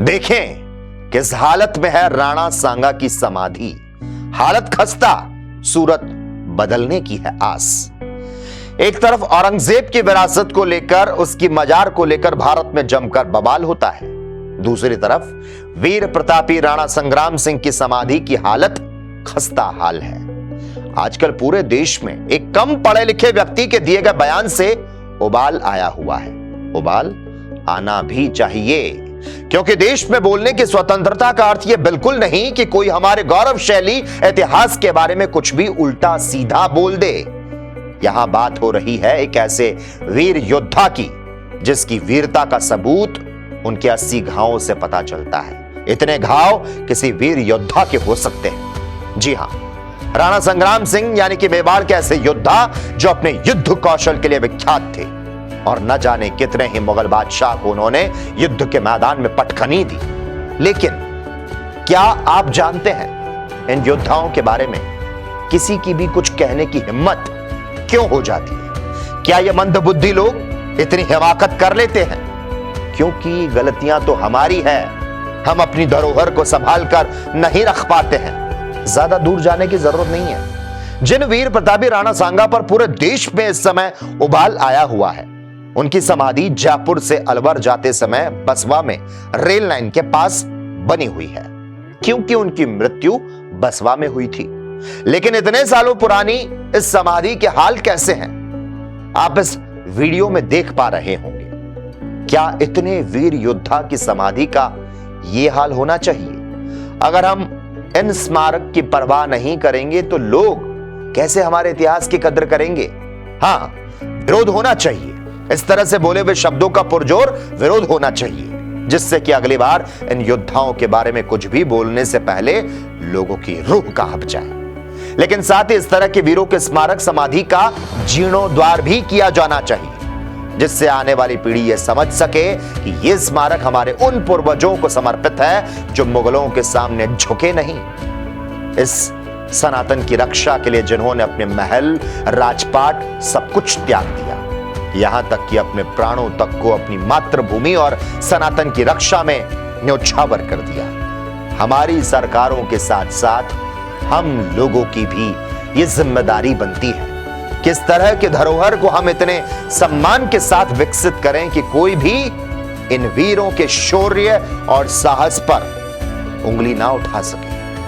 देखें किस हालत में है राणा सांगा की समाधि। हालत खस्ता, सूरत बदलने की है आस। एक तरफ औरंगजेब की विरासत को लेकर, उसकी मजार को लेकर भारत में जमकर बवाल होता है, दूसरी तरफ वीर प्रतापी राणा संग्राम सिंह की समाधि की हालत खस्ता हाल है। आजकल पूरे देश में एक कम पढ़े लिखे व्यक्ति के दिए गए बयान से उबाल आया हुआ है। उबाल आना भी चाहिए, क्योंकि देश में बोलने की स्वतंत्रता का अर्थ यह बिल्कुल नहीं कि कोई हमारे गौरवशाली इतिहास के बारे में कुछ भी उल्टा सीधा बोल दे। यहां बात हो रही है एक ऐसे वीर योद्धा की जिसकी वीरता का सबूत उनके 80 घावों से पता चलता है। इतने घाव किसी वीर योद्धा के हो सकते हैं। जी हां, राणा संग्राम सिंह यानी कि मेवाड़ के ऐसे योद्धा जो अपने युद्ध कौशल के लिए विख्यात थे और न जाने कितने ही मुगल बादशाह को उन्होंने युद्ध के मैदान में पटखनी दी। लेकिन क्या आप जानते हैं इन योद्धाओं के बारे में किसी की भी कुछ कहने की हिम्मत क्यों हो जाती है? क्या ये मंदबुद्धि लोग इतनी हिमाकत कर लेते हैं? क्योंकि गलतियां तो हमारी है, हम अपनी धरोहर को संभाल कर नहीं रख पाते हैं। ज्यादा दूर जाने की जरूरत नहीं है। जिन वीर प्रतापी राणा सांगा पर पूरे देश में इस समय उबाल आया हुआ है, उनकी समाधि जयपुर से अलवर जाते समय बसवा में रेल लाइन के पास बनी हुई है, क्योंकि उनकी मृत्यु बसवा में हुई थी। लेकिन इतने सालों पुरानी इस समाधि के हाल कैसे हैं, आप इस वीडियो में देख पा रहे होंगे। क्या इतने वीर योद्धा की समाधि का यह हाल होना चाहिए? अगर हम इन स्मारक की परवाह नहीं करेंगे तो लोग कैसे हमारे इतिहास की कद्र करेंगे? हां, विरोध होना चाहिए। इस तरह से बोले हुए शब्दों का पुरजोर विरोध होना चाहिए, जिससे कि अगली बार इन योद्धाओं के बारे में कुछ भी बोलने से पहले लोगों की रूह कांप जाए। लेकिन साथ ही इस तरह के वीरों के स्मारक समाधि का जीर्णोद्धार भी किया जाना चाहिए, जिससे आने वाली पीढ़ी यह समझ सके कि यह स्मारक हमारे उन पूर्वजों को समर्पित है जो मुगलों के सामने झुके नहीं। इस सनातन की रक्षा के लिए जिन्होंने अपने महल, राजपाट सब कुछ त्याग दिया, यहां तक कि अपने प्राणों तक को अपनी मातृभूमि और सनातन की रक्षा में न्योछावर कर दिया। हमारी सरकारों के साथ साथ हम लोगों की भी यह जिम्मेदारी बनती है किस तरह के धरोहर को हम इतने सम्मान के साथ विकसित करें कि कोई भी इन वीरों के शौर्य और साहस पर उंगली ना उठा सके।